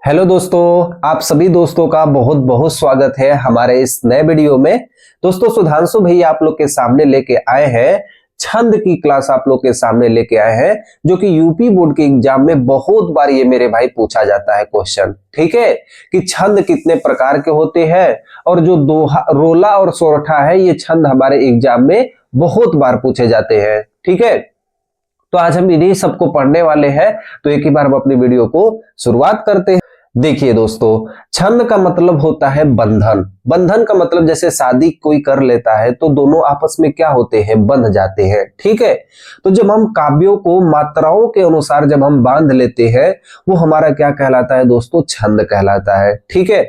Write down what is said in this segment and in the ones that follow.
Hello दोस्तों, आप सभी दोस्तों का बहुत बहुत स्वागत है हमारे इस नए वीडियो में। दोस्तों, सुधांशु भैया आप लोग के सामने लेके आए हैं छंद की क्लास। आप लोग के सामने लेके आए हैं जो कि यूपी बोर्ड के एग्जाम में बहुत बार ये मेरे भाई पूछा जाता है क्वेश्चन। ठीक है कि छंद कितने प्रकार के होते हैं और जो दोहा, रोला और सोरठा है, ये छंद हमारे एग्जाम में बहुत बार पूछे जाते हैं। ठीक है, तो आज हम इन्हीं सबको पढ़ने वाले हैं। तो एक ही बार हम अपनी वीडियो को शुरुआत करते हैं। देखिए दोस्तों, छंद का मतलब होता है बंधन। बंधन का मतलब जैसे शादी कोई कर लेता है तो दोनों आपस में क्या होते हैं, बंध जाते हैं। ठीक है, तो जब हम काव्यों को मात्राओं के अनुसार जब हम बांध लेते हैं, वो हमारा क्या कहलाता है दोस्तों, छंद कहलाता है। ठीक है,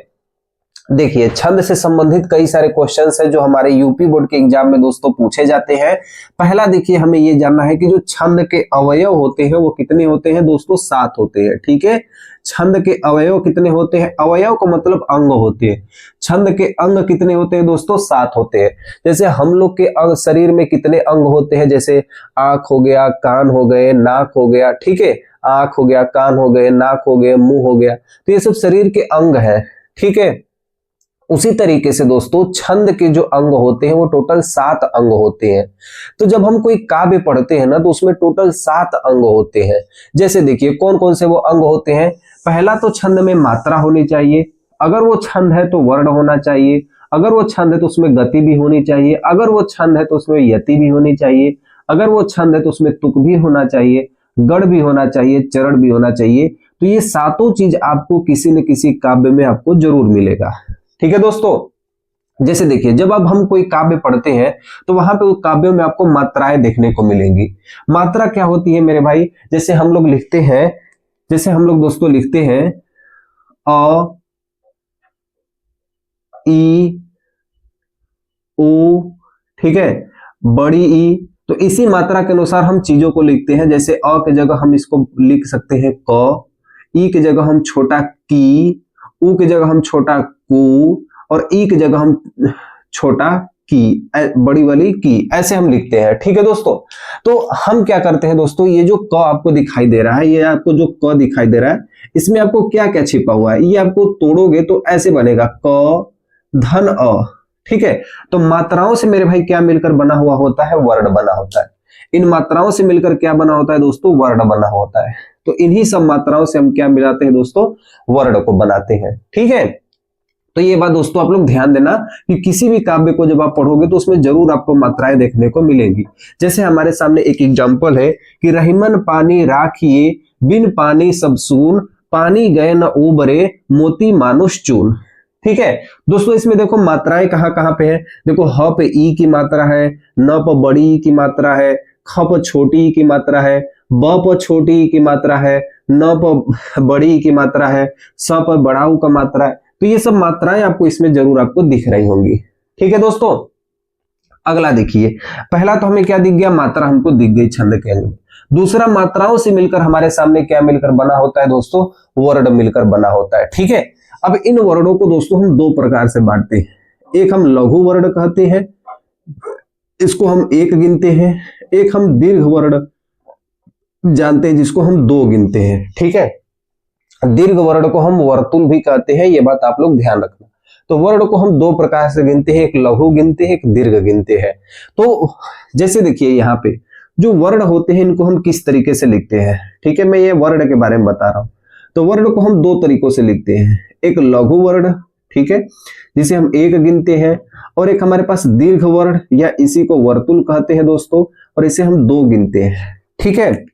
देखिए छंद से संबंधित कई सारे क्वेश्चंस हैं जो हमारे यूपी बोर्ड के एग्जाम में दोस्तों पूछे जाते हैं। पहला देखिए, हमें ये जानना है कि जो छंद के अवयव होते हैं वो कितने होते हैं दोस्तों, 7 होते हैं। ठीक है, छंद के अवयव कितने होते हैं, अवयव का मतलब अंग होते हैं। छंद के अंग कितने होते हैं दोस्तों, 7 होते हैं। जैसे हम लोग के अंग, शरीर में कितने अंग होते हैं, जैसे आंख हो गया, कान हो गए, नाक हो गया। ठीक है, आंख हो गया, कान हो गए, नाक हो गए, मुंह हो गया, तो ये सब शरीर के अंग है। ठीक है, उसी तरीके से दोस्तों छंद के जो अंग होते हैं वो टोटल 7 अंग होते हैं। तो जब हम कोई काव्य पढ़ते हैं ना, तो उसमें टोटल 7 अंग होते हैं। जैसे देखिए कौन कौन से वो अंग होते हैं। पहला तो छंद में मात्रा होनी चाहिए, अगर वो छंद है तो वर्ण होना चाहिए, अगर वो छंद है तो उसमें गति भी होनी चाहिए, अगर वो छंद है तो उसमें यति भी होनी चाहिए, अगर वो छंद है तो उसमें तुक भी होना चाहिए, गढ़ भी होना चाहिए, चरण भी होना चाहिए। तो ये सातों चीज आपको किसी न किसी काव्य में आपको जरूर मिलेगा। ठीक है दोस्तों, जैसे देखिए जब अब हम कोई काव्य पढ़ते हैं तो वहां पे काव्यों में आपको मात्राएं देखने को मिलेंगी। मात्रा क्या होती है मेरे भाई, जैसे हम लोग लिखते हैं, जैसे हम लोग दोस्तों लिखते हैं अ, ई, उ, ठीक है, बड़ी ई। तो इसी मात्रा के अनुसार हम चीजों को लिखते हैं। जैसे अ के जगह हम इसको लिख सकते हैं क, ई के जगह हम छोटा की, उ की जगह हम छोटा कु, और ई की जगह हम छोटा की, बड़ी वाली की, ऐसे हम लिखते हैं। ठीक है दोस्तों, तो हम क्या करते हैं दोस्तों, ये जो क आपको दिखाई दे रहा है, ये आपको जो क दिखाई दे रहा है, इसमें आपको क्या क्या छिपा हुआ है, ये आपको तोड़ोगे तो ऐसे बनेगा क धन अ। ठीक है, तो मात्राओं से मेरे भाई क्या मिलकर बना हुआ होता है, वर्ण बना होता है। इन मात्राओं से मिलकर क्या बना होता है दोस्तों, वर्ण बना होता है। तो इन्हीं सब मात्राओं से हम क्या मिलाते हैं दोस्तों, वर्ण को बनाते हैं। ठीक है, तो ये बात दोस्तों आप लोग ध्यान देना कि किसी भी काव्य को जब आप पढ़ोगे तो उसमें जरूर आपको मात्राएं देखने को मिलेंगी। जैसे हमारे सामने एक एग्जांपल है कि रहीमन पानी राखिए, बिन पानी सब सून, पानी गए न उबरे, मोती मानुष चून। ठीक है दोस्तों, इसमें देखो मात्राएं कहाँ कहाँ पे है। देखो ह पे ई की मात्रा है, न पे बड़ी ई की मात्रा है, ख पे छोटी ई की मात्रा है, ब पे छोटी ई की मात्रा है, न पे बड़ी ई की मात्रा है, स पे बड़ा ऊ का मात्रा है। तो ये सब मात्राएं आपको इसमें जरूर आपको दिख रही होंगी। ठीक है दोस्तों, अगला देखिए, पहला तो हमें क्या दिख गया, मात्रा हमको दिख गई छंद के अंग में। दूसरा, मात्राओं से मिलकर हमारे सामने क्या मिलकर बना होता है दोस्तों, वर्ण मिलकर बना होता है। ठीक है, अब इन वर्णों को दोस्तों हम 2 प्रकार से बांटते हैं। एक हम लघु वर्ण कहते हैं, इसको हम 1 गिनते हैं। एक हम दीर्घ वर्ण जानते हैं, जिसको हम 2 गिनते हैं। ठीक है, दीर्घ वर्ण को हम वर्तुल भी कहते हैं, ये बात आप लोग ध्यान रखना। तो वर्ण को हम 2 प्रकार से गिनते हैं, एक लघु गिनते हैं, एक दीर्घ गिनते हैं। तो जैसे देखिए यहाँ पे जो वर्ण होते हैं इनको हम किस तरीके से लिखते हैं। ठीक है, मैं ये वर्ण के बारे में बता रहा हूं। तो वर्ण को हम 2 तरीकों से लिखते हैं, एक लघु वर्ण, ठीक है, जिसे हम 1 गिनते हैं, और एक हमारे पास दीर्घ वर्ण या इसी को वर्तुल कहते हैं दोस्तों, और इसे हम 2 गिनते हैं। ठीक है,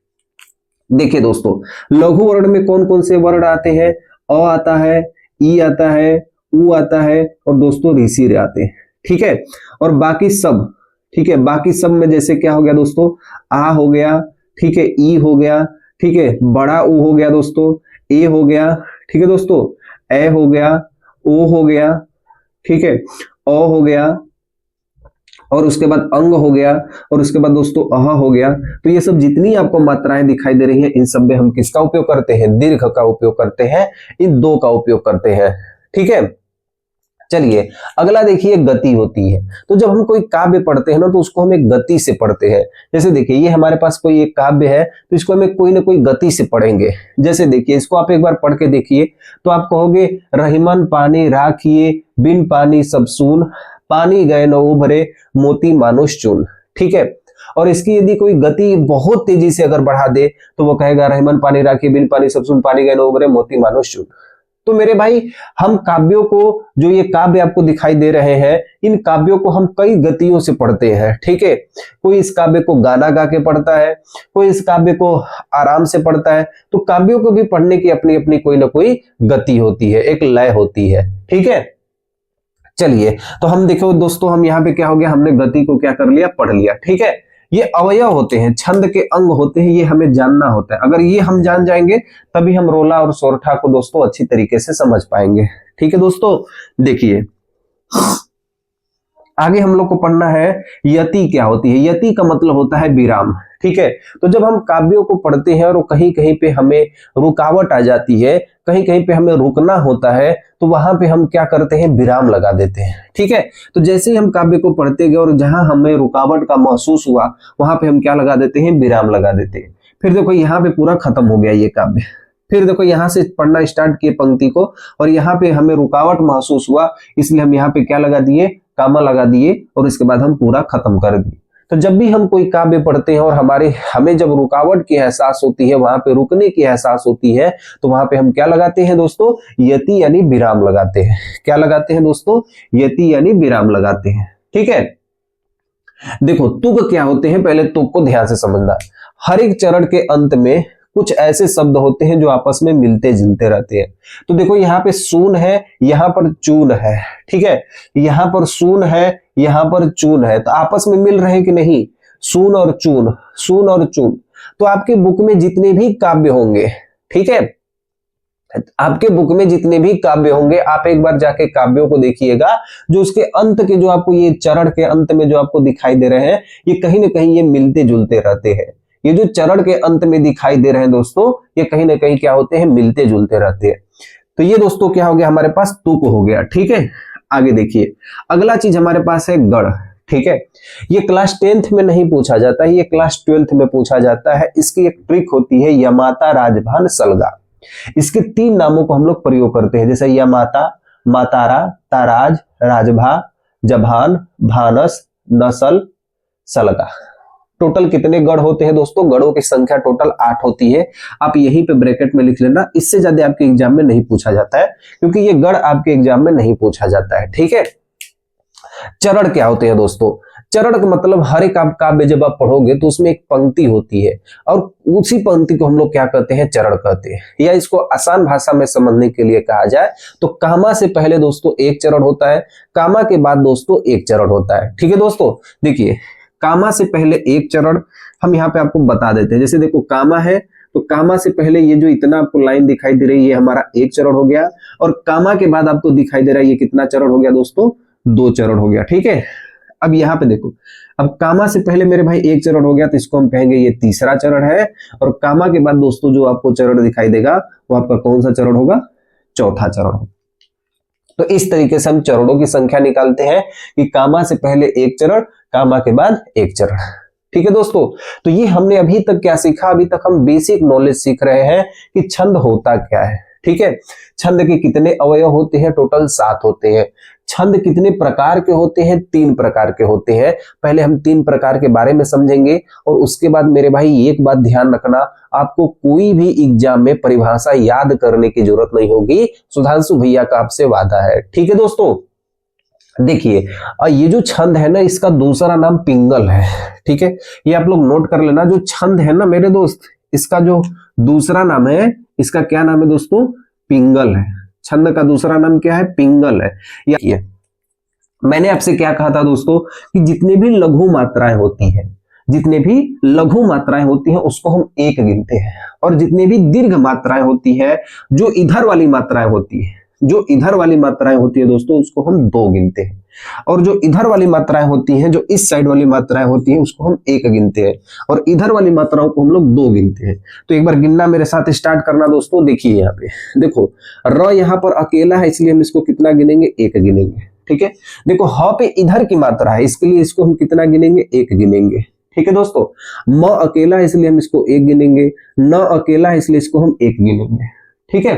देखिए दोस्तों लघु वर्ण में कौन कौन से वर्ण आते हैं, अ आता है, ई आता है, उ आता है, और दोस्तों ऋषि आते हैं। ठीक है, और बाकी सब, ठीक है, बाकी सब में जैसे क्या हो गया दोस्तों, आ हो गया, ठीक है, ई हो गया, ठीक है, बड़ा ऊ हो गया दोस्तों, ए हो गया, ठीक है दोस्तों, ए हो गया, ओ हो गया, ठीक है, अ हो गया, और उसके बाद अंग हो गया, और उसके बाद दोस्तों अह हो गया। तो ये सब जितनी आपको मात्राएं दिखाई दे रही हैं, इन सब में हम किसका उपयोग करते हैं, दीर्घ का उपयोग करते हैं, इन 2 का उपयोग करते हैं। ठीक है, चलिए अगला देखिए गति होती है। तो जब हम कोई काव्य पढ़ते हैं ना तो उसको हम एक गति से पढ़ते हैं। जैसे देखिए ये हमारे पास कोई एक काव्य है तो इसको हम कोई ना कोई गति से पढ़ेंगे। जैसे देखिए इसको आप एक बार पढ़ के देखिए तो आप कहोगे रहीमन पानी राखिए बिन पानी सब सून, पानी गए न उभरे मोती मानुष चून। ठीक है, और इसकी यदि कोई गति बहुत तेजी से अगर बढ़ा दे तो वो कहेगा रहीमन पानी राखिए बिन पानी सब सून, पानी गए न उभरे मोती मानुष चून। तो मेरे भाई हम काव्यों को, जो ये काव्य आपको दिखाई दे रहे हैं, इन काव्यों को हम कई गतियों से पढ़ते हैं। ठीक है, कोई इस काव्य को गाना गा के पढ़ता है, कोई इस काव्य को आराम से पढ़ता है। तो काव्यों को भी पढ़ने की अपनी अपनी कोई ना कोई गति होती है, एक लय होती है। ठीक है, चलिए तो हम देखो दोस्तों, हम यहाँ पे क्या हो गया, हमने गति को क्या कर लिया, पढ़ लिया। ठीक है, ये अवयव होते हैं, छंद के अंग होते हैं, ये हमें जानना होता है। अगर ये हम जान जाएंगे तभी हम रोला और सोरठा को दोस्तों अच्छी तरीके से समझ पाएंगे। ठीक है दोस्तों, देखिए आगे हम लोग को पढ़ना है यति क्या होती है। यति का मतलब होता है विराम। ठीक है, तो जब हम काव्यों को पढ़ते हैं और कहीं कहीं पे हमें रुकावट आ जाती है, कहीं कहीं पे हमें रुकना होता है, तो वहां पे हम क्या करते हैं, विराम लगा देते हैं। ठीक है, तो जैसे ही हम काव्य को पढ़ते गए और जहां हमें रुकावट का महसूस हुआ वहां पे हम क्या लगा देते हैं, विराम लगा देते हैं। फिर देखो यहाँ पे पूरा खत्म हो गया ये काव्य। फिर देखो यहाँ से पढ़ना स्टार्ट किए पंक्ति को और यहाँ पे हमें रुकावट महसूस हुआ, इसलिए हम यहाँ पे क्या लगा दिए, कामा लगा दिए और इसके बाद हम पूरा खत्म कर दिए। तो जब भी हम कोई काव्य पढ़ते हैं और हमें जब रुकावट की एहसास होती है, वहां पे रुकने की एहसास होती है, तो वहां पे हम क्या लगाते हैं दोस्तों, यति यानी विराम लगाते हैं। क्या लगाते हैं दोस्तों, यति यानी विराम लगाते हैं। ठीक है, देखो तुक क्या होते हैं, पहले तुक को ध्यान से समझना। हर एक चरण के अंत में कुछ ऐसे शब्द होते हैं जो आपस में मिलते जुलते रहते हैं। तो देखो यहाँ पे सून है, यहाँ पर चून है। ठीक है, यहाँ पर सून है, यहाँ पर चून है, तो आपस में मिल रहे कि नहीं, सून और चून, सून और चून। तो आपके बुक में जितने भी काव्य होंगे, ठीक है, आपके बुक में जितने भी काव्य होंगे, आप एक बार जाके काव्यों को देखिएगा, जो उसके अंत के, जो आपको ये चरण के अंत में जो आपको दिखाई दे रहे हैं, ये कहीं ना कहीं ये मिलते जुलते रहते हैं। ये जो चरण के अंत में दिखाई दे रहे हैं दोस्तों, ये कहीं ना कहीं क्या होते हैं, मिलते जुलते रहते हैं। तो ये दोस्तों क्या हो गया, हमारे पास तुक हो गया। ठीक है, आगे देखिए अगला चीज हमारे पास है गढ़। ठीक है, ये क्लास 10th में नहीं पूछा जाता है, ये क्लास 12th में पूछा जाता है। इसकी एक ट्रिक होती है यमाता, राजभान, सलगा। इसके 3 नामों को हम लोग प्रयोग करते हैं, जैसे यमाता, मातारा, ताराज, राजभा, जभान, भानस, नसल, सलगा। टोटल कितने गढ़ होते हैं दोस्तों, गढ़ों की संख्या टोटल 8 होती है। आप यहीं पे ब्रैकेट में लिख लेना, इससे ज्यादा आपके एग्जाम में नहीं पूछा जाता है, क्योंकि ये गढ़ आपके एग्जाम में नहीं पूछा जाता है। ठीक है, चरण क्या होते हैं दोस्तों, चरण का मतलब हर एक काव्य जब आप पढ़ोगे तो उसमें एक पंक्ति होती है और उसी पंक्ति को हम लोग क्या कहते हैं, चरण कहते हैं। या इसको आसान भाषा में समझने के लिए कहा जाए तो कामा से पहले दोस्तों एक चरण होता है, कामा के बाद दोस्तों एक चरण होता है। ठीक है दोस्तों, देखिए कामा से पहले एक चरण हम यहाँ पे आपको बता देते हैं। जैसे देखो कामा है तो कामा से पहले ये जो इतना आपको लाइन दिखाई दे रही है, हमारा एक चरण हो गया, और कामा के बाद आपको दिखाई दे रहा है ये कितना चरण हो गया दोस्तों, 2 चरण हो गया। ठीक है, अब यहाँ पे देखो, अब कामा से पहले मेरे भाई एक चरण हो गया तो इसको हम कहेंगे ये तीसरा चरण है, और कामा के बाद दोस्तों जो आपको चरण दिखाई देगा वो आपका कौन सा चरण होगा, चौथा चरण होगा। तो इस तरीके से हम चरणों की संख्या निकालते हैं कि कामा से पहले एक चरण, कामा के बाद एक चरण। ठीक है दोस्तों, तो ये हमने अभी तक क्या सीखा, अभी तक हम बेसिक नॉलेज सीख रहे हैं कि छंद होता क्या है। ठीक है, छंद के कितने अवयव होते हैं, टोटल 7 होते हैं। छंद कितने प्रकार के होते हैं, 3 प्रकार के होते हैं। पहले हम 3 प्रकार के बारे में समझेंगे और उसके बाद मेरे भाई एक बात ध्यान रखना, आपको कोई भी एग्जाम में परिभाषा याद करने की जरूरत नहीं होगी, सुधांशु भैया का आपसे वादा है। ठीक है दोस्तों, देखिए ये जो छंद है ना, इसका दूसरा नाम पिंगल है। ठीक है, ये आप लोग नोट कर लेना, जो छंद है ना मेरे दोस्त, इसका जो दूसरा नाम है, इसका क्या नाम है दोस्तों, पिंगल है। छंद का दूसरा नाम क्या है, पिंगल है। ये मैंने आपसे क्या कहा था दोस्तों कि जितने भी लघु मात्राएं होती हैं, जितने भी लघु मात्राएं होती हैं उसको हम एक गिनते हैं, और जितने भी दीर्घ मात्राएं होती है, जो इधर वाली मात्राएं होती है, जो इधर वाली मात्राएं होती है दोस्तों उसको हम 2 गिनते हैं, और जो इधर वाली मात्राएं होती हैं, जो इस साइड वाली मात्राएं होती हैं उसको हम 1 गिनते हैं, और इधर वाली मात्राओं को हम लोग 2 गिनते हैं। तो एक बार गिनना मेरे साथ स्टार्ट करना दोस्तों। देखिए यहाँ पे देखो र यहाँ पर अकेला है इसलिए हम इसको कितना गिनेंगे, 1 गिनेंगे। ठीक है, देखो ह पे इधर की मात्रा है इसके लिए इसको हम कितना गिनेंगे, 1 गिनेंगे। ठीक है दोस्तों, म अकेला है इसलिए हम इसको 1 गिनेंगे, न अकेला है इसलिए इसको हम 1 गिनेंगे। ठीक है,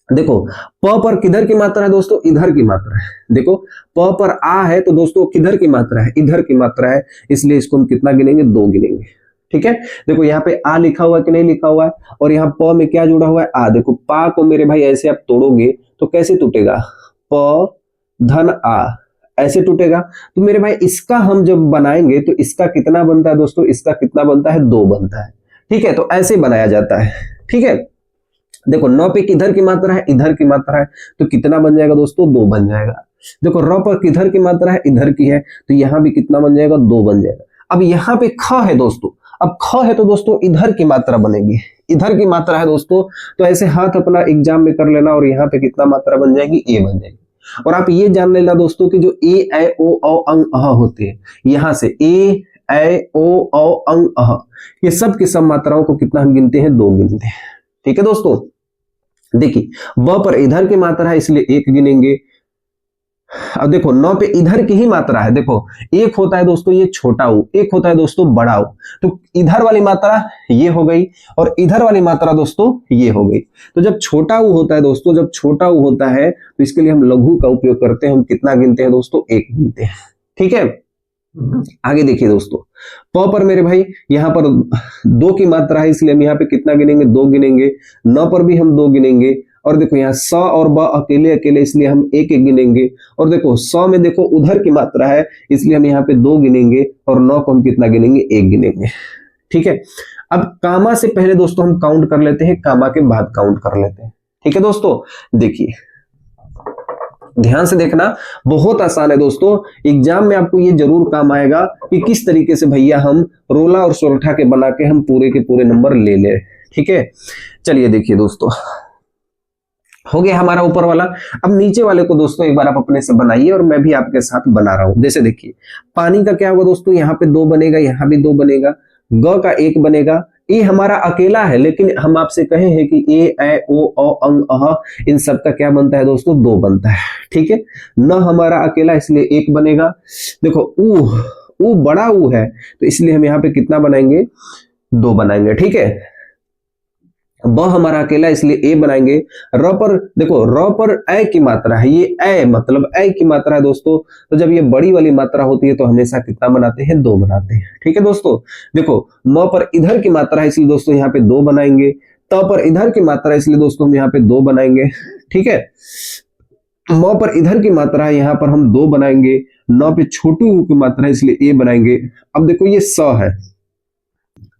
देखो प पर किधर की मात्रा है दोस्तों, इधर की मात्रा है। देखो प पर आ है तो दोस्तों किधर की मात्रा है, इधर की मात्रा है, इसलिए इसको हम कितना गिनेंगे, 2 गिनेंगे। ठीक है, देखो यहाँ पे आ लिखा हुआ है कि नहीं लिखा हुआ है, और यहाँ प में क्या जुड़ा हुआ है, आ। देखो पा को मेरे भाई ऐसे आप तोड़ोगे तो कैसे टूटेगा, प धन आ, ऐसे टूटेगा। तो मेरे भाई इसका हम जब बनाएंगे तो इसका कितना बनता है दोस्तों, इसका कितना बनता है, 2 बनता है। ठीक है, तो ऐसे बनाया जाता है। ठीक है, देखो 9 पे किधर की मात्रा है, इधर की मात्रा है, तो कितना बन जाएगा दोस्तों, 2 बन जाएगा। देखो र पर किधर की मात्रा है, इधर की है, तो यहां भी कितना बन जाएगा, 2 बन जाएगा। अब यहाँ पे ख है दोस्तों, अब ख है तो दोस्तों इधर की मात्रा बनेगी, इधर की मात्रा है दोस्तों, तो ऐसे हाथ अपना एग्जाम में कर लेना, और यहाँ पे कितना मात्रा बन जाएगी, ए बन जाएगी। और आप ये जान लेना दोस्तों कि जो ए ऐ ओ औ अंग अह होते हैं, यहां से ए ऐ ओ औ अंग अह, ये सब की सब मात्राओं को कितना हम गिनते हैं, 2 गिनते हैं। ठीक है दोस्तों, देखिए ब पर इधर की मात्रा है इसलिए 1 गिनेंगे। अब देखो 9 पे इधर की ही मात्रा है, देखो एक होता है दोस्तों ये छोटा ऊ, एक होता है दोस्तों बड़ा ऊ, तो इधर वाली मात्रा ये हो गई और इधर वाली मात्रा दोस्तों ये हो गई। तो जब छोटा ऊ होता है दोस्तों, जब छोटा ऊ होता है तो इसके लिए हम लघु का उपयोग करते हैं। हम कितना गिनते हैं दोस्तों, 1 गिनते हैं। ठीक है, आगे देखिए दोस्तों, प पर मेरे भाई यहाँ पर 2 की मात्रा है इसलिए हम यहाँ पे कितना गिनेंगे, 2 गिनेंगे। न पर भी हम 2 गिनेंगे, और देखो यहाँ स और ब अकेले अकेले इसलिए हम 1 गिनेंगे। और देखो 100 में देखो उधर की मात्रा है इसलिए हम यहाँ पे 2 गिनेंगे, और 9 को हम कितना गिनेंगे, 1 गिनेंगे। ठीक है, अब कामा से पहले दोस्तों हम काउंट कर लेते हैं, कामा के बाद काउंट कर लेते हैं। ठीक है दोस्तों, देखिए ध्यान से देखना, बहुत आसान है दोस्तों। एग्जाम में आपको ये जरूर काम आएगा कि किस तरीके से भैया हम रोला और सोरठा के बना के हम पूरे के पूरे नंबर ले ले। ठीक है, चलिए देखिए दोस्तों, हो गया हमारा ऊपर वाला। अब नीचे वाले को दोस्तों एक बार आप अपने से बनाइए, और मैं भी आपके साथ बना रहा हूं। जैसे देखिए पानी का क्या होगा दोस्तों, यहाँ पे 2 बनेगा, यहाँ भी 2 बनेगा, ग का 1 बनेगा। ए हमारा अकेला है, लेकिन हम आपसे कहे हैं कि ए ऐ ओ औ अंग अह इन सब का क्या बनता है दोस्तों, 2 बनता है। ठीक है, न हमारा अकेला इसलिए 1 बनेगा। देखो ऊ बड़ा ऊ है तो इसलिए हम यहाँ पे कितना बनाएंगे, 2 बनाएंगे। ठीक है, ब हमारा अकेला इसलिए ए बनाएंगे। र पर देखो, र पर ऐ की मात्रा है, ये ऐ मतलब ऐ की मात्रा है दोस्तों, तो जब ये बड़ी वाली मात्रा होती है तो हमेशा कितना बनाते हैं, 2 बनाते हैं। ठीक है दोस्तों, देखो म पर इधर की मात्रा है इसलिए दोस्तों यहाँ पे 2 बनाएंगे। त पर इधर की मात्रा है इसलिए दोस्तों हम यहाँ पे 2 बनाएंगे। ठीक है, म पर इधर की मात्रा है, यहाँ पर हम 2 बनाएंगे। न पे छोटू ऊ की मात्रा है इसलिए ए बनाएंगे। अब देखो ये स है,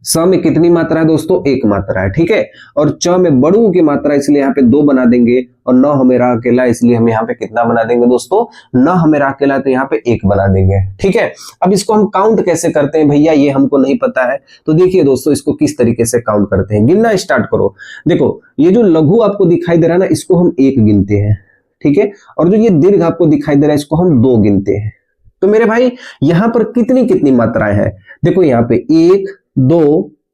स में कितनी मात्रा है दोस्तों, 1 मात्रा है। ठीक है, और च में बड़ू की मात्रा है इसलिए यहाँ पे 2 बना देंगे, और न हमेरा अकेला इसलिए हम यहाँ पे कितना बना देंगे दोस्तों, न हमेरा अकेला तो यहाँ पे 1 बना देंगे। ठीक है, अब इसको हम काउंट कैसे करते हैं भैया, ये हमको नहीं पता है, तो देखिए दोस्तों इसको किस तरीके से काउंट करते हैं। गिनना स्टार्ट करो। देखो ये जो लघु आपको दिखाई दे रहा है ना, इसको हम 1 गिनते हैं। ठीक है, और जो ये दीर्घ आपको दिखाई दे रहा है इसको हम 2 गिनते हैं। तो मेरे भाई यहाँ पर कितनी कितनी मात्राएं हैं, देखो यहाँ पे 1 2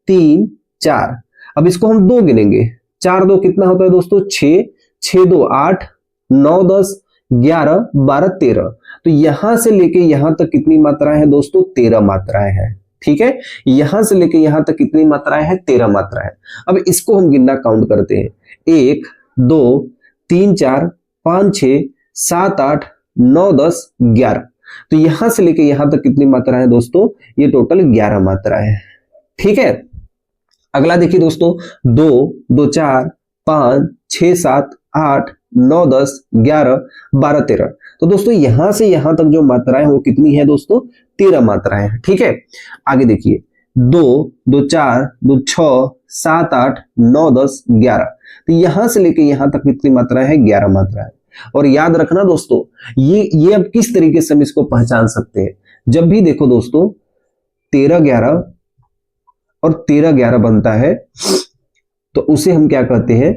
3 4। अब इसको हम 2 गिनेंगे, 4 2 कितना होता है दोस्तों, 6 6 2 8 9 10 11 12 13। तो यहां से लेके यहां तक कितनी मात्राएं हैं दोस्तों, 13 मात्राएं हैं। ठीक है, यहां से लेके यहां तक कितनी मात्राएं हैं, 13 मात्राएं। अब इसको हम गिनना काउंट करते हैं, 1 2 3 4 5 6 7 8 9 10 11। तो यहां से लेके यहां तक कितनी मात्राएं हैं दोस्तों, ये टोटल 11 मात्राएं हैं। ठीक है, अगला देखिए दोस्तों, 2 2 4 5 6 7 8 9 10 11 12 13। तो दोस्तों यहां से यहां तक जो मात्राएं वो कितनी है दोस्तों, 13 मात्राएं हैं। ठीक है, आगे देखिए 2 2 4 2 6 7 8 9 10 11। तो यहां से लेके यहां तक कितनी मात्राएं हैं, 11 मात्राएं। और याद रखना दोस्तों, ये अब किस तरीके से हम इसको पहचान सकते हैं, जब भी देखो दोस्तों 13 11 और 13 11 बनता है तो उसे हम क्या कहते हैं,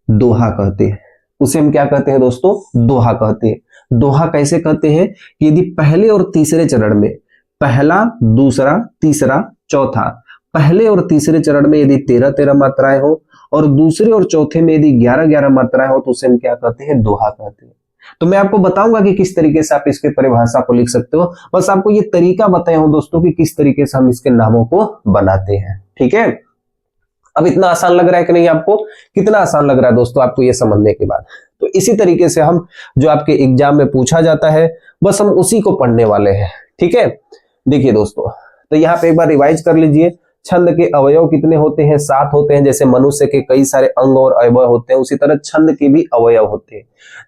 दोहा कहते हैं। उसे हम क्या कहते हैं दोस्तों, दोहा कहते हैं। दोहा कैसे कहते हैं कि यदि पहले और तीसरे चरण में, पहला, दूसरा, तीसरा, चौथा, पहले और तीसरे चरण में यदि 13-13 मात्राएं हो और दूसरे और चौथे में यदि 11-11 मात्राएं हो तो उसे हम क्या कहते हैं, दोहा कहते हैं। तो मैं आपको बताऊंगा कि किस तरीके से आप इसके परिभाषा को लिख सकते हो, बस आपको ये तरीका बताया हूं दोस्तों कि किस तरीके से हम इसके नामों को बनाते हैं। ठीक है, अब इतना आसान लग रहा है कि नहीं आपको, कितना आसान लग रहा है दोस्तों आपको ये समझने के बाद। तो इसी तरीके से हम जो आपके एग्जाम में पूछा जाता है बस हम उसी को पढ़ने वाले हैं। ठीक है, देखिए दोस्तों, तो यहाँ पे एक बार रिवाइज कर लीजिए। छंद के अवयव कितने होते हैं, 7 होते हैं। जैसे मनुष्य के कई सारे अंग और अवयव होते हैं, उसी तरह छंद के भी अवयव होते हैं।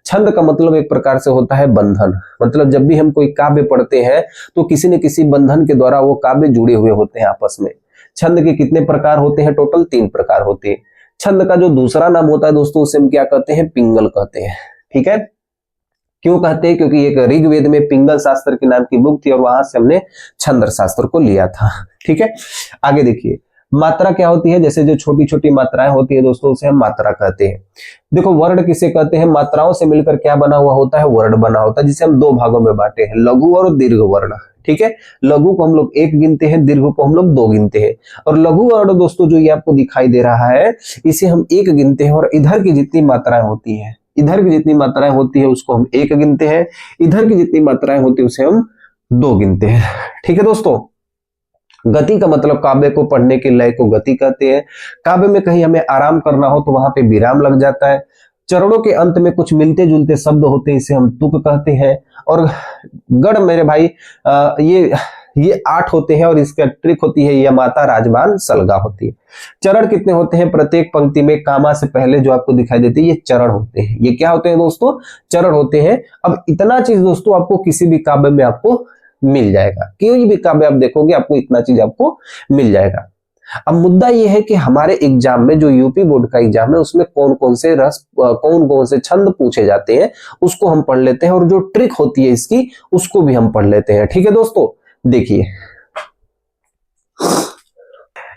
छंद का मतलब एक प्रकार से होता है बंधन, मतलब जब भी हम कोई काव्य पढ़ते हैं तो किसी न किसी बंधन के द्वारा वो काव्य जुड़े हुए होते हैं आपस में। छंद के कितने प्रकार होते हैं, टोटल 3 प्रकार होते हैं। छंद का जो दूसरा नाम होता है दोस्तों उसे हम क्या कहते हैं, पिंगल कहते हैं। ठीक है, क्यों कहते हैं, क्योंकि एक ऋग्वेद में पिंगल शास्त्र के नाम की बुक थी और वहां से हमने छंद शास्त्र को लिया था। ठीक है, आगे देखिए मात्रा क्या होती है। जैसे जो छोटी छोटी मात्राएं होती है दोस्तों उसे हम मात्रा कहते हैं। देखो वर्ण किसे कहते हैं, मात्राओं से मिलकर क्या बना हुआ होता है, वर्ण बना होता है, जिसे हम 2 भागों में बांटे हैं, लघु और दीर्घ वर्ण। ठीक है, लघु को हम लोग 1 गिनते हैं, दीर्घ को हम लोग 2 गिनते हैं। और लघु वर्ण दोस्तों जो ये आपको दिखाई दे रहा है इसे हम 1 गिनते हैं, और इधर की जितनी मात्राएं होती है, इधर की जितनी मात्राएं होती है उसको हम 1 गिनते हैं, इधर की जितनी मात्राएं होती है उसे हम 2 गिनते हैं। ठीक है दोस्तों, गति का मतलब काव्य को पढ़ने के लय को गति कहते हैं। काव्य में कहीं हमें आराम करना हो तो वहां पे विराम लग जाता है। चरणों के अंत में कुछ मिलते जुलते शब्द होते हैं, इसे हम तुक कहते हैं। और गढ़ मेरे भाई ये 8 होते हैं और इसका ट्रिक होती है यह माता राजमान सलगा होती है। चरण कितने होते हैं, प्रत्येक पंक्ति में कामा से पहले जो आपको दिखाई देते हैं ये चरण होते हैं। ये क्या होते हैं दोस्तों, चरण होते हैं। अब इतना चीज दोस्तों आपको किसी भी काव्य में आपको मिल जाएगा, कोई भी काव्य आप देखोगे आपको इतना चीज आपको मिल जाएगा। अब मुद्दा यह है कि हमारे एग्जाम में जो यूपी बोर्ड का एग्जाम है उसमें कौन कौन से छंद पूछे जाते हैं उसको हम पढ़ लेते हैं, और जो ट्रिक होती है इसकी उसको भी हम पढ़ लेते हैं। ठीक है दोस्तों, देखिए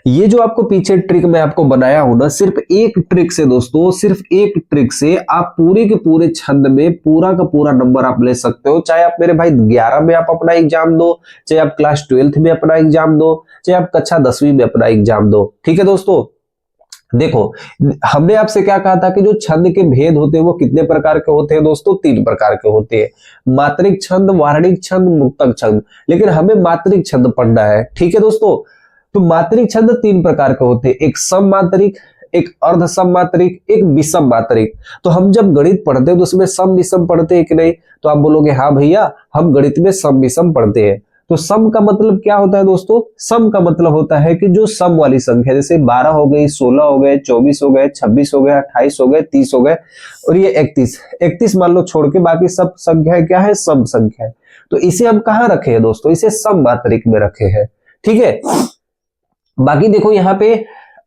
ये जो आपको पीछे ट्रिक मैं आपको बनाया हूं ना, सिर्फ एक ट्रिक से दोस्तों, सिर्फ एक ट्रिक से आप पूरे के पूरे छंद में पूरा का पूरा नंबर आप ले सकते हो। चाहे आप मेरे भाई 11 में आप अपना एग्जाम दो, चाहे आप क्लास 12th में अपना एग्जाम दो, चाहे आप कक्षा 10वीं में अपना एग्जाम दो। ठीक है दोस्तों, देखो हमने आपसे क्या कहा था कि जो छंद के भेद होते हैं वो कितने प्रकार के होते हैं दोस्तों, 3 प्रकार के होते हैं, मात्रिक छंद, वार्णिक छंद, मुक्तक छंद। लेकिन हमें मात्रिक छंद पढ़ना है। ठीक है दोस्तों, तो मात्रिक छंद 3 प्रकार के होते हैं, एक सम मात्रिक, एक अर्ध सम मात्रिक, एक विषम मात्रिक। तो हम जब गणित पढ़ते हैं तो उसमें सम विषम पढ़ते हैं कि नहीं, तो आप बोलोगे हाँ भैया हम गणित में सम विषम पढ़ते हैं। तो सम का मतलब क्या होता है दोस्तों, सम का मतलब होता है कि जो सम वाली संख्या, जैसे 12 हो गई, 16 हो गए, 24 हो गए, 26 हो गए, 28 हो गए, 30 हो गए और ये 31 मान लो छोड़ के बाकी सब संख्या क्या है, सम संख्या है। तो इसे हम कहाँ रखे हैं दोस्तों, इसे सम मात्रिक में रखे हैं। ठीक है, बाकी देखो यहाँ पे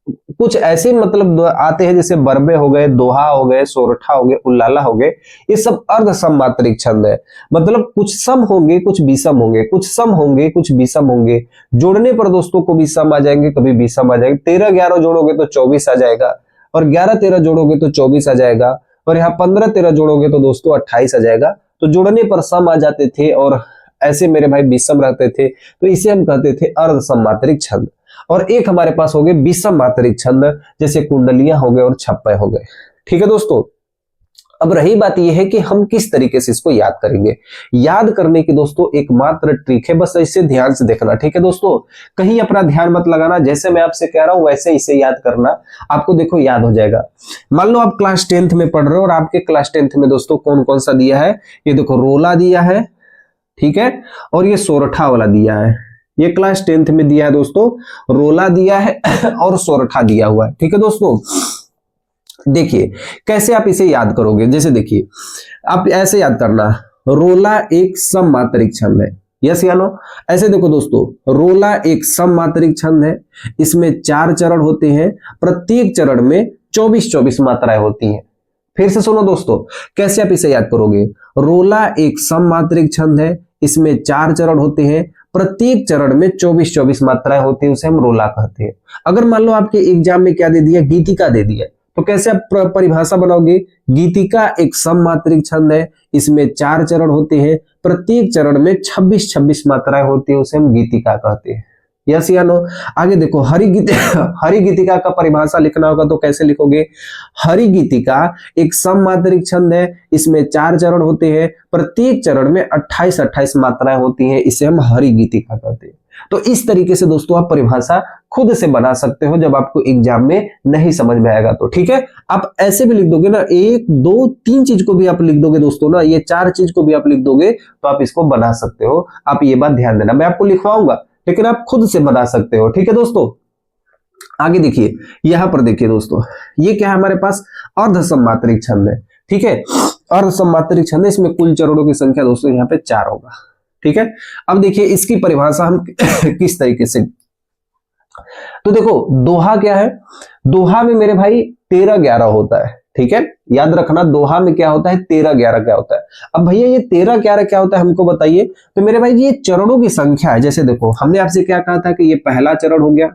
कुछ ऐसे मतलब आते हैं जैसे बरबे हो गए, दोहा हो गए, सोरठा हो गए, उल्लाला हो गए, ये सब अर्ध सम मात्रिक छंद है। मतलब कुछ सम होंगे, कुछ विषम होंगे, कुछ सम होंगे, कुछ विषम होंगे। जोड़ने पर दोस्तों कभी सम आ जाएंगे, कभी विषम आ जाएंगे। 13-11 जोड़ोगे तो 24 आ जाएगा, और 11-13 जोड़ोगे तो 24 आ जाएगा, और यहाँ 15-13 जोड़ोगे तो दोस्तों 28 आ जाएगा। तो जोड़ने पर सम आ जाते थे और ऐसे मेरे भाई विषम रहते थे, तो इसे हम कहते थे अर्ध सम मात्रिक छंद। और एक हमारे पास हो गए विषम मात्रिक छंद, जैसे कुंडलियां हो गए और छप्पे हो गए। ठीक है दोस्तों, अब रही बात यह है कि हम किस तरीके से इसको याद करेंगे। याद करने की दोस्तों एकमात्र ट्रिक है, बस इसे ध्यान से देखना। ठीक है दोस्तों, कहीं अपना ध्यान मत लगाना, जैसे मैं आपसे कह रहा हूं वैसे इसे याद करना, आपको देखो याद हो जाएगा। मान लो आप क्लास 10th में पढ़ रहे हो और आपके क्लास 10th में दोस्तों कौन कौन सा दिया है, ये देखो रोला दिया है, ठीक है, और ये सोरठा वाला दिया है। ये क्लास 10th में दिया है दोस्तों, रोला दिया है और सोरठा दिया हुआ है। ठीक है दोस्तों, देखिए कैसे आप इसे याद करोगे। जैसे देखिए आप ऐसे याद करना, रोला एक सम मात्रिक छंद है, यस या नो। ऐसे देखो दोस्तों, रोला एक सम मात्रिक छंद है, इसमें 4 चरण होते हैं, प्रत्येक चरण में 24-24 मात्राएं होती हैं। फिर से सुनो दोस्तों, कैसे आप इसे याद करोगे। रोला एक सम मात्रिक छंद है, इसमें 4 चरण होते हैं, प्रत्येक चरण में 24-24 मात्राएं होती है, उसे हम रोला कहते हैं। अगर मान लो आपके एग्जाम में क्या दे दिया, गीतिका दे दिया, तो कैसे आप परिभाषा बनाओगे? गीतिका एक सममात्रिक छंद है, इसमें 4 चरण होते हैं, प्रत्येक चरण में 26-26 मात्राएं होती है, उसे हम गीतिका कहते हैं। यस या नो? आगे देखो, हरि गीतिका का परिभाषा लिखना होगा तो कैसे लिखोगे? हरि गीतिका एक सममात्रिक छंद है, इसमें 4 चरण होते हैं, प्रत्येक चरण में 28-28 मात्राएं होती हैं, इसे हम हरि गीतिका कहते हैं। तो इस तरीके से दोस्तों आप परिभाषा खुद से बना सकते हो जब आपको एग्जाम में नहीं समझ में आएगा तो। ठीक है, आप ऐसे भी लिख दोगे ना, 1 2 3 चीज को भी आप लिख दोगे दोस्तों ना, ये 4 चीज को भी आप लिख दोगे तो आप इसको बना सकते हो। आप ये बात ध्यान देना, मैं आपको लिखवाऊंगा लेकिन आप खुद से बना सकते हो। ठीक है दोस्तों, आगे देखिए, यहां पर देखिए दोस्तों, ये क्या है हमारे पास? अर्ध सममात्रिक छंद है। ठीक है, अर्ध सममात्रिक छंद है, इसमें कुल चरणों की संख्या दोस्तों यहाँ पे 4 होगा। ठीक है, अब देखिए इसकी परिभाषा हम किस तरीके से, तो देखो दोहा क्या है? दोहा में मेरे भाई 13-11 होता है। ठीक है, याद रखना, दोहा में क्या होता है? 13-11 क्या होता है? अब भैया ये 13-11 क्या होता है हमको बताइए। तो मेरे भाई ये चरणों की संख्या है। जैसे देखो, हमने आपसे क्या कहा था कि ये पहला चरण हो गया।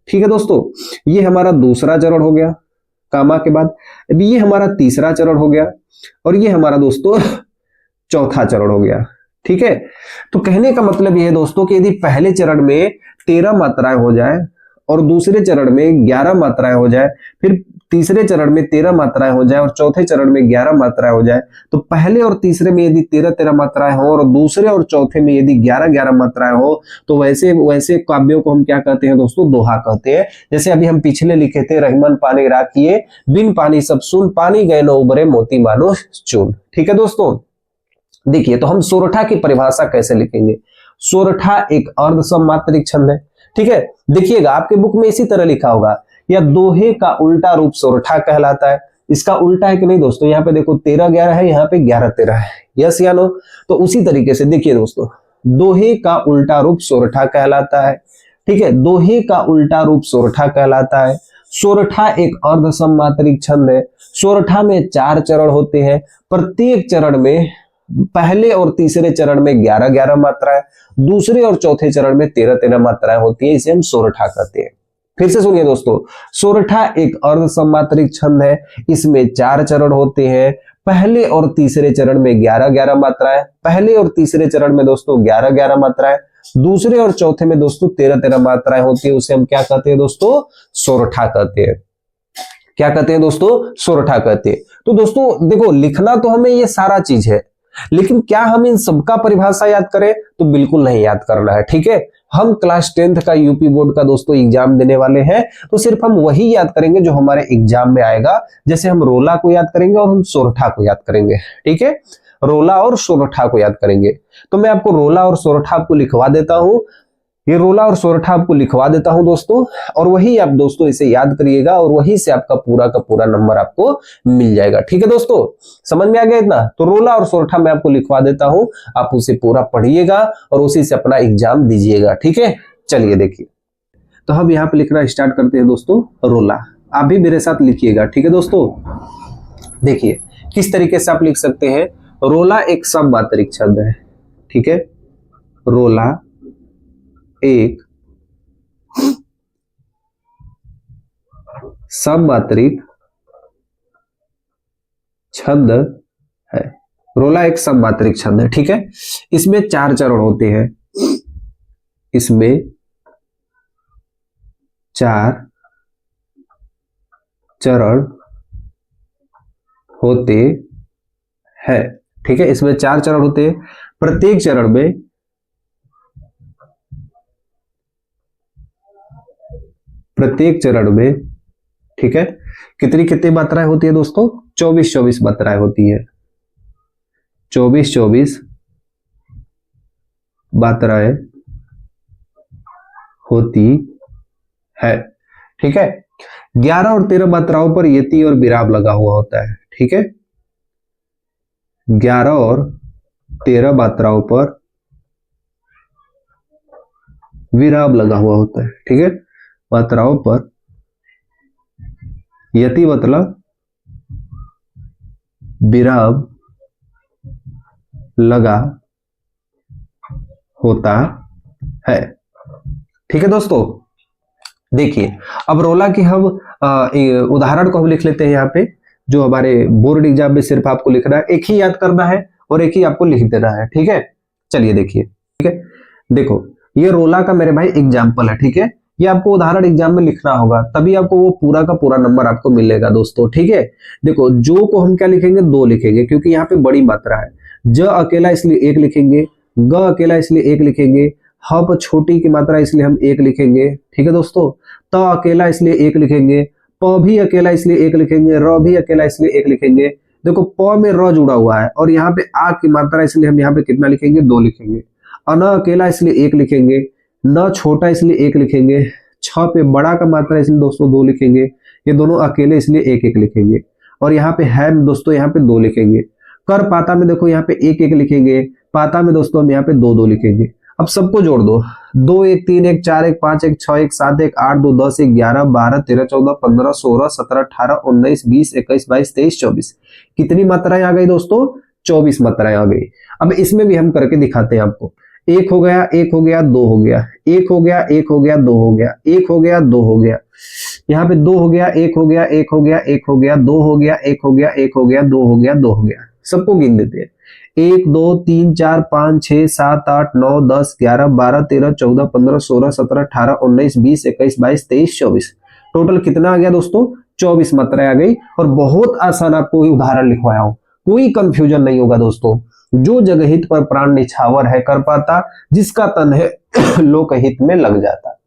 ठीक है दोस्तों, ये हमारा दूसरा चरण हो गया कामा के बाद, अभी ये हमारा तीसरा चरण हो गया, और ये हमारा दोस्तों चौथा चरण हो गया। ठीक है, तो कहने का मतलब यह है दोस्तों कि यदि पहले चरण में 13 मात्राएं हो जाए और दूसरे चरण में 11 मात्राएं हो जाए, फिर तीसरे चरण में 13 मात्राएं हो जाए और चौथे चरण में 11 मात्राएं हो जाए, तो पहले और तीसरे में यदि 13-13 मात्राएं हो और दूसरे और चौथे में यदि 11-11 मात्राएं हो, तो वैसे वैसे काव्यों को हम क्या कहते हैं दोस्तों? दोहा कहते हैं। जैसे अभी हम पिछले लिखे थे, रहीमन पानी राखिए बिन पानी सब सुन, पानी गए न उबरे मोती मानो चून। ठीक है दोस्तों, देखिए तो हम सोरठा की परिभाषा कैसे लिखेंगे? सोरठा एक अर्ध सममात्रिक छंद है। ठीक है, देखिएगा आपके बुक में इसी तरह लिखा होगा, या दोहे का उल्टा रूप सोरठा कहलाता है। इसका उल्टा है कि नहीं दोस्तों? यहाँ पे देखो 13-11 है, यहाँ पे 11-13 है। यस या नो? तो उसी तरीके से देखिए दोस्तों, दोहे का उल्टा रूप सोरठा कहलाता है। ठीक है, दोहे का उल्टा रूप सोरठा कहलाता है। सोरठा एक अर्ध सममात्रिक छंद है। सोरठा में 4 चरण होते हैं, प्रत्येक चरण में पहले और तीसरे चरण में 11-11 मात्राएं, दूसरे और चौथे चरण में 13-13 मात्राएं होती है, इसे हम सोरठा कहते हैं। फिर से सुनिए दोस्तों, सोरठा एक अर्ध सममात्रिक छंद है, इसमें 4 चरण होते हैं, पहले और तीसरे चरण में 11-11 मात्राएं, पहले और तीसरे चरण में दोस्तों 11-11 मात्राएं, दूसरे और चौथे में दोस्तों 13-13 मात्राएं होती है, उसे हम क्या कहते हैं दोस्तों? सोरठा कहते हैं। क्या कहते हैं दोस्तों? सोरठा कहते हैं। तो दोस्तों देखो, लिखना तो हमें ये सारा चीज है, लेकिन क्या हम इन सबका परिभाषा याद करें? तो बिल्कुल नहीं याद करना है। ठीक है, हम क्लास 10th का यूपी बोर्ड का दोस्तों एग्जाम देने वाले हैं, तो सिर्फ हम वही याद करेंगे जो हमारे एग्जाम में आएगा। जैसे हम रोला को याद करेंगे और हम सोरठा को याद करेंगे। ठीक है, रोला और सोरठा को याद करेंगे। तो मैं आपको रोला और सोरठा आपको लिखवा देता हूं, ये रोला और सोरठा आपको लिखवा देता हूं दोस्तों, और वही आप दोस्तों इसे याद करिएगा और वही से आपका पूरा का पूरा नंबर आपको मिल जाएगा। ठीक है दोस्तों, समझ में आ गया इतना? तो रोला और सोरठा मैं आपको लिखवा देता हूं, आप उसे पूरा पढ़िएगा और उसी से अपना एग्जाम दीजिएगा। ठीक है, चलिए देखिए, तो हम यहाँ पे लिखना स्टार्ट करते हैं दोस्तों रोला। आप भी मेरे साथ लिखिएगा। ठीक है दोस्तों, देखिए किस तरीके से आप लिख सकते हैं। रोला एक सममात्रिक छंद है। ठीक है, रोला एक सममात्रिक छंद है। रोला एक सममात्रिक छंद है। ठीक है, इसमें 4 चरण होते हैं, इसमें 4 चरण होते हैं। ठीक है, इसमें 4 चरण होते हैं, प्रत्येक चरण में ठीक है कितनी मात्राएं होती है दोस्तों? 24-24 मात्राएं होती है। 24-24 मात्राएं होती है। ठीक है, 11 और 13 मात्राओं पर यति और विराम लगा हुआ होता है। ठीक है, 11 और 13 मात्राओं पर विराम लगा हुआ होता है। ठीक है, मात्राओं पर यति मतलब विराम लगा होता है। ठीक है दोस्तों, देखिए अब रोला की हम उदाहरण को हम लिख लेते हैं यहाँ पे, जो हमारे बोर्ड एग्जाम में सिर्फ आपको लिखना है, एक ही याद करना है और एक ही आपको लिख देना है। ठीक है, चलिए देखिए। ठीक है, देखो ये रोला का मेरे भाई एग्जाम्पल है। ठीक है, ये आपको उदाहरण एग्जाम में लिखना होगा, तभी आपको वो पूरा का पूरा नंबर आपको मिलेगा दोस्तों। ठीक है, देखो जो को हम क्या लिखेंगे, 2 लिखेंगे, क्योंकि यहाँ पे बड़ी मात्रा है। ज अकेला इसलिए 1 लिखेंगे, ग अकेला इसलिए 1 लिखेंगे, ह पर छोटी की मात्रा इसलिए हम 1 लिखेंगे। ठीक है दोस्तों, त अकेला इसलिए 1 लिखेंगे, प भी अकेला इसलिए 1 लिखेंगे, र भी अकेला इसलिए 1 लिखेंगे। देखो प में र जुड़ा हुआ है और यहाँ पे आ की मात्रा इसलिए हम यहाँ पे कितना लिखेंगे, 2 लिखेंगे। अन अकेला इसलिए 1 लिखेंगे, न छोटा इसलिए 1 लिखेंगे, छ पे बड़ा का मात्रा इसलिए दोस्तों 2 लिखेंगे, ये दोनों अकेले इसलिए 1-1 लिखेंगे। और यहाँ पे है दोस्तों यहाँ पे 2 लिखेंगे। कर पाता में देखो यहाँ पे 1-1 लिखेंगे, पाता में दोस्तों हम यहाँ पे 2-2 लिखेंगे। अब सबको जोड़ दो, 2 1 3 1 4 1 5 1 6 1 7 1 8 2 10 1 11 12 13 14 15 16 17 18 19 20 21 22 23 24। कितनी मात्राएं आ गई दोस्तों, 24 मात्राएं आ गई। अब इसमें भी हम करके दिखाते हैं आपको। 1 हो गया, 1 हो गया, 2 हो गया, 1 हो गया, 1 हो गया, 2 हो गया, 1 हो गया, 2 हो गया, यहाँ पे 2 हो गया, 1 हो गया, 1 हो गया, 1 हो गया, 2 हो गया, 1 हो गया, 1 हो गया, 2 हो गया, 2 हो गया। सबको गिन देते हैं। 1 2 3 4 5 6 7 8 9 10 11 12 13 14 15 16 17 18 19 20 21 22 23 24। टोटल कितना आ गया दोस्तों, 24 मात्राएं आ गई। और बहुत आसान आपको उदाहरण लिखवाया हूं, कोई कंफ्यूजन नहीं होगा दोस्तों। जो जगहित पर प्राण निछावर है कर पाता, जिसका तन है लोकहित में लग जाता,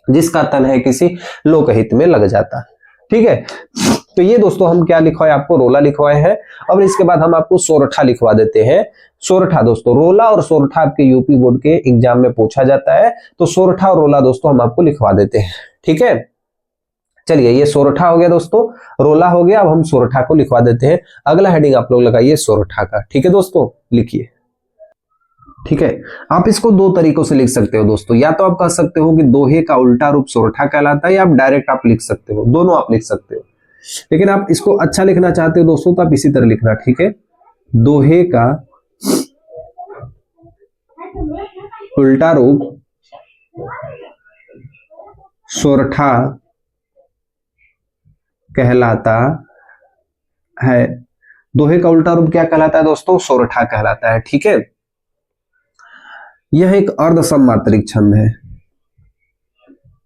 जिसका तन है किसी लोकहित में लग जाता। ठीक है, तो ये दोस्तों हम क्या लिखवाए, आपको रोला लिखवाए हैं। अब इसके बाद हम आपको सोरठा लिखवा देते हैं। सोरठा दोस्तों, रोला और सोरठा आपके यूपी बोर्ड के एग्जाम में पूछा जाता है, तो सोरठा और रोला दोस्तों हम आपको लिखवा देते हैं। ठीक है, चलिए ये सोरठा हो गया दोस्तों, रोला हो गया। अब हम सोरठा को लिखवा देते हैं। अगला हेडिंग आप लोग लगाइए सोरठा का। ठीक है दोस्तों, लिखिए। ठीक है, आप इसको 2 तरीकों से लिख सकते हो दोस्तों। या तो आप कह सकते हो कि दोहे का उल्टा रूप सोरठा कहलाता है, या आप डायरेक्ट आप लिख सकते हो, दोनों आप लिख सकते हो। लेकिन आप इसको अच्छा लिखना चाहते हो दोस्तों, तो आप इसी तरह लिखना। ठीक है, दोहे का उल्टा रूप सोरठा कहलाता है। दोहे का उल्टा रूप क्या कहलाता है दोस्तों, सोरठा कहलाता है। ठीक है, यह एक अर्ध सममात्रिक छंद है।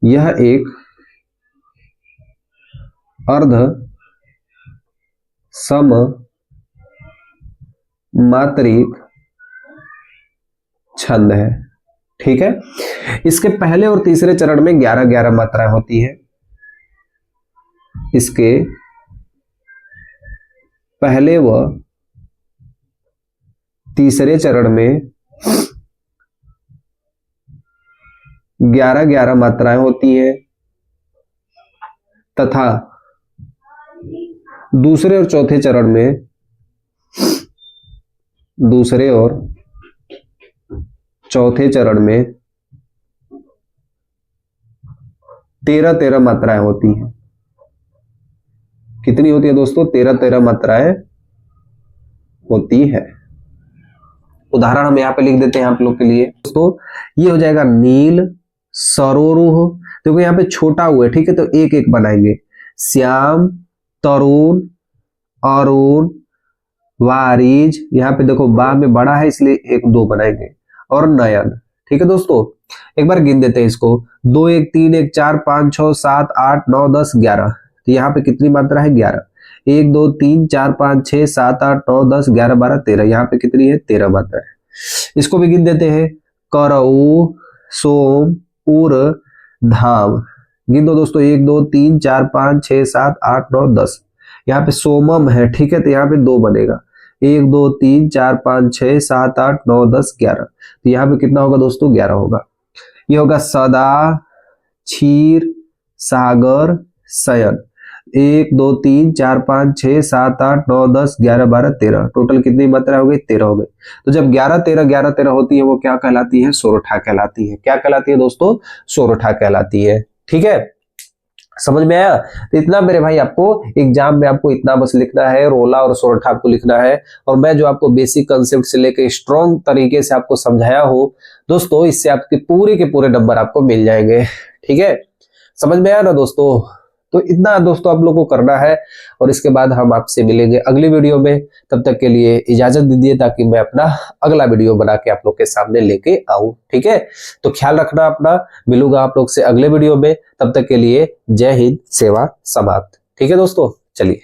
यह एक अर्ध सममात्रिक छंद है। ठीक है, इसके पहले और तीसरे चरण में 11-11 मात्राएं होती है। इसके पहले व तीसरे चरण में 11-11 मात्राएं होती है, तथा दूसरे और चौथे चरण में 13-13 मात्राएं होती हैं। कितनी होती है दोस्तों, 13-13 मात्राएं होती है। उदाहरण हम यहाँ पे लिख देते हैं आप लोग के लिए दोस्तों। ये हो जाएगा नील सरोरुह, देखो यहाँ पे छोटा हुआ है। ठीक है, तो 1-1 बनाएंगे। श्याम, तरुण, अरुण, वारिज, यहाँ पे देखो बा में बड़ा है इसलिए 1-2 बनाएंगे। और नयन। ठीक है दोस्तों, एक बार गिन देते हैं इसको। 2 1 3 1 4 5 6 7 8 9 10 11। तो यहाँ पे कितनी मात्रा है, 11। 1 2 3 4 5 6 7 8 9 10 11 12 13। यहाँ पे कितनी है, 13 मात्रा है। इसको भी गिन देते हैं। करऊ, सोम, उर, धाम। गिन दो दोस्तों, 1 2 3 4 5 6 7 8 9 10। यहाँ पे सोमम है। ठीक है, तो यहाँ पे 2 बनेगा। 1 2 3 4 5 6 7 8 9 10 11। तो यहाँ पे कितना होगा दोस्तों, 11 होगा। ये होगा सदा, क्षीर, सागर, शयन। 1 2 3 4 5 6 7 8 9 10 11 12 13। टोटल कितनी मात्रा हो गई, 13 हो गई। तो जब 11-13 होती है, वो क्या कहलाती है, सोरठा कहलाती है। क्या कहलाती है दोस्तों, सोरठा कहलाती है। ठीक है, समझ में आया। तो इतना मेरे भाई, आपको एग्जाम में आपको इतना बस लिखना है, रोला और सोरठा आपको लिखना है। और मैं जो आपको बेसिक कंसेप्ट से लेकर स्ट्रॉन्ग तरीके से आपको समझाया हूं दोस्तों, इससे आपके पूरे के पूरे नंबर आपको मिल जाएंगे। ठीक है, समझ में आया ना दोस्तों। तो इतना दोस्तों आप लोग को करना है और इसके बाद हम आपसे मिलेंगे अगली वीडियो में। तब तक के लिए इजाजत दीजिए ताकि मैं अपना अगला वीडियो बना के आप लोग के सामने लेके आऊं। ठीक है, तो ख्याल रखना अपना, मिलूंगा आप लोग से अगले वीडियो में। तब तक के लिए जय हिंद, सेवा समाप्त। ठीक है दोस्तों, चलिए।